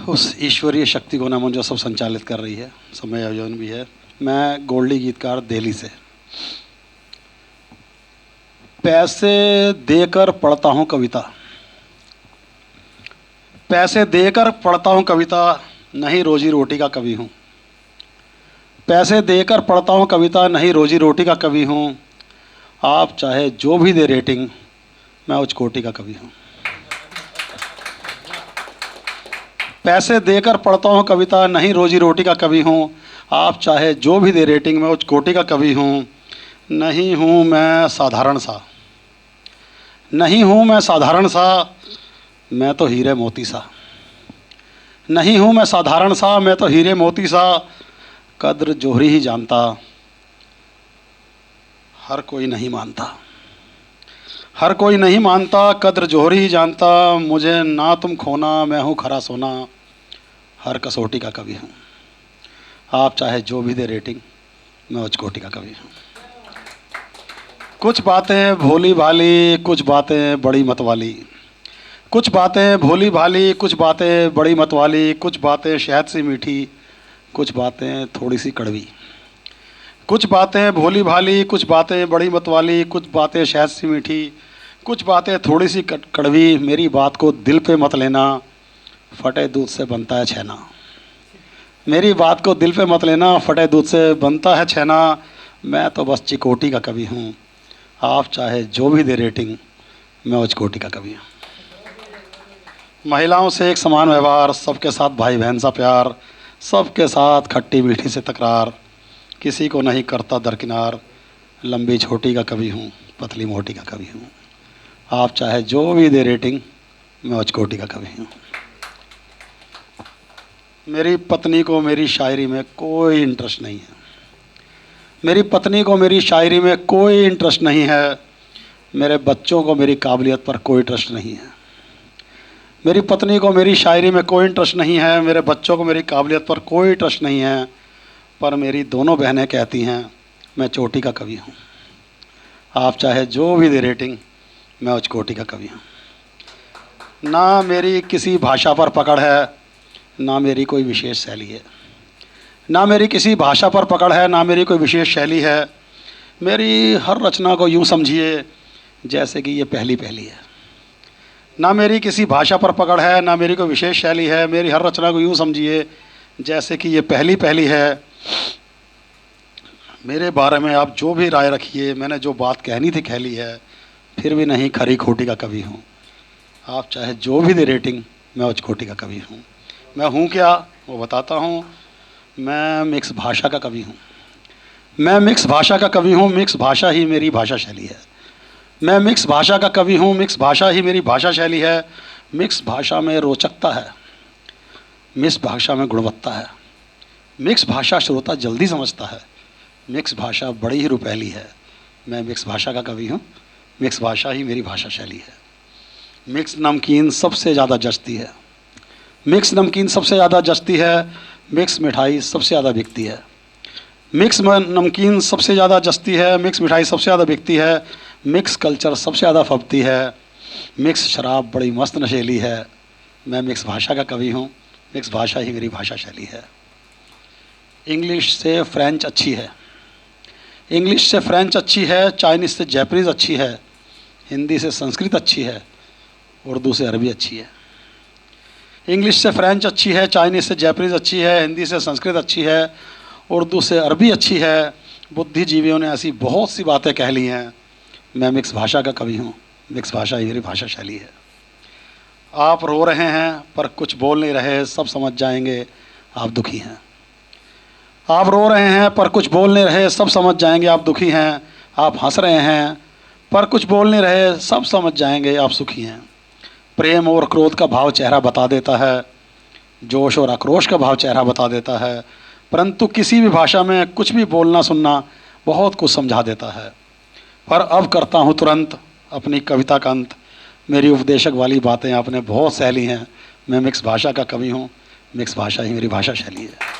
उस ईश्वरीय शक्ति को नमन जो सब संचालित कर रही है, समय आयोजन भी है। मैं गोल्डी गीतकार दिल्ली से। पैसे देकर पढ़ता हूँ कविता, पैसे देकर पढ़ता हूँ कविता, नहीं रोजी रोटी का कवि हूँ। पैसे देकर पढ़ता हूँ कविता, नहीं रोजी रोटी का कवि हूँ। आप चाहे जो भी दे रेटिंग, मैं उच्च कोटि का कवि हूँ। पैसे देकर पढ़ता हूँ कविता, नहीं रोजी रोटी का कवि हूँ। आप चाहे जो भी दे रेटिंग, मैं उच्च कोटि का कवि हूँ। नहीं हूँ मैं साधारण सा, नहीं हूँ मैं साधारण सा, मैं तो हीरे मोती सा। नहीं हूँ मैं साधारण सा, मैं तो हीरे मोती सा। कद्र जोहरी ही जानता, हर कोई नहीं मानता। हर कोई नहीं मानता, कद्र जोहरी ही जानता। मुझे ना तुम खोना, मैं हूँ खरा सोना, हर कसौटी का कवि हूँ। आप चाहे जो भी दे रेटिंग, मैं उच्च कोटि का कवि हूँ। कुछ बातें भोली भाली, कुछ बातें बड़ी मतवाली। कुछ बातें भोली भाली, कुछ बातें बड़ी मतवाली। कुछ बातें शहद सी मीठी, कुछ बातें थोड़ी सी कड़वी। कुछ बातें भोली भाली, कुछ बातें बड़ी मतवाली। कुछ बातें शहद सी मीठी, कुछ बातें थोड़ी सी कड़वी। मेरी बात को दिल पे मत लेना, फटे दूध से बनता है छेना। मेरी बात को दिल पे मत लेना, फटे दूध से बनता है छेना। मैं तो बस चिकोटी का कवि हूँ। आप चाहे जो भी दे रेटिंग, मैं उच्च कोटि का कवि हूँ। महिलाओं से एक समान व्यवहार, सबके साथ भाई बहन सा प्यार, सबके साथ खट्टी मीठी से तकरार। किसी को नहीं करता दरकिनार, लंबी छोटी का कवि हूँ, पतली मोटी का कवि हूँ। आप चाहे जो भी दे रेटिंग, मैं उच्च कोटि का कवि हूँ। मेरी पत्नी को मेरी शायरी में कोई इंटरेस्ट नहीं है। मेरी पत्नी को मेरी शायरी में कोई इंटरेस्ट नहीं है। मेरे बच्चों को मेरी काबिलियत पर कोई इंटरेस्ट नहीं है। मेरी पत्नी को मेरी शायरी में कोई इंटरेस्ट नहीं है। मेरे बच्चों को मेरी काबिलियत पर कोई इंटरेस्ट नहीं है। पर मेरी दोनों बहनें कहती हैं मैं चोटी का कवि हूँ। आप चाहे जो भी दे रेटिंग, मैं उच्च कोटि का कवि हूँ। ना मेरी किसी भाषा पर पकड़ है, ना मेरी कोई विशेष शैली है। ना मेरी किसी भाषा पर पकड़ है, ना मेरी कोई विशेष शैली है। मेरी हर रचना को यूँ समझिए जैसे कि ये पहली पहली है। ना मेरी किसी भाषा पर पकड़ है, ना मेरी कोई विशेष शैली है। मेरी हर रचना को यूँ समझिए जैसे कि ये पहली पहली है। मेरे बारे में आप जो भी राय रखिए, मैंने जो बात कहनी थी कह ली है, फिर भी नहीं खरी खोटी का कवि हूँ। आप चाहे जो भी दे रेटिंग, मैं उच्च कोटि का कवि हूँ। मैं हूँ क्या वो बताता हूँ। मैं मिक्स भाषा का कवि हूँ। मैं मिक्स भाषा का कवि हूँ। मिक्स भाषा ही मेरी भाषा शैली है। मैं मिक्स भाषा का कवि हूँ। मिक्स भाषा ही मेरी भाषा शैली है। मिक्स भाषा में रोचकता है, मिक्स भाषा में गुणवत्ता है। मिक्स भाषा श्रोता जल्दी समझता है। मिक्स भाषा बड़ी ही रुपैली है। मैं मिक्स भाषा का कवि हूँ। मिक्स भाषा ही मेरी भाषा शैली है। मिक्स नमकीन सबसे ज़्यादा जचती है। मिक्स नमकीन सबसे ज़्यादा जचती है। मिक्स मिठाई सबसे ज़्यादा बिकती है। मिक्स नमकीन सबसे ज़्यादा जचती है। मिक्स मिठाई सबसे ज़्यादा बिकती है। मिक्स कल्चर सबसे ज़्यादा फबती है। मिक्स शराब बड़ी मस्त नशेली है। मैं मिक्स भाषा का कवि हूँ। मिक्स भाषा ही मेरी भाषा शैली है। इंग्लिश से फ्रेंच अच्छी है। इंग्लिश से फ्रेंच अच्छी है। चाइनीज़ से जैपनीज़ अच्छी है। हिंदी से संस्कृत अच्छी है। उर्दू से अरबी अच्छी है। इंग्लिश से फ्रेंच अच्छी है। चाइनीज़ से जैपनीज़ अच्छी है। हिंदी से संस्कृत अच्छी है। उर्दू से अरबी अच्छी है। बुद्धिजीवियों ने ऐसी बहुत सी बातें कह ली हैं। मैं मिक्स भाषा का कवि हूँ। मिक्स भाषा ही मेरी भाषा शैली है। आप रो रहे हैं पर कुछ बोल नहीं रहे, सब समझ जाएंगे आप दुखी हैं। आप रो रहे हैं पर कुछ बोल नहीं रहे, सब समझ जाएंगे आप दुखी हैं। आप हंस रहे हैं पर कुछ बोल नहीं रहे, सब समझ जाएंगे आप सुखी हैं। प्रेम और क्रोध का भाव चेहरा बता देता है। जोश और आक्रोश का भाव चेहरा बता देता है। परंतु किसी भी भाषा में कुछ भी बोलना सुनना बहुत कुछ समझा देता है। पर अब करता हूँ तुरंत अपनी कविता का अंत। मेरी उपदेशक वाली बातें आपने बहुत सह ली हैं। मैं मिक्स भाषा का कवि हूँ। मिक्स भाषा ही मेरी भाषा शैली है।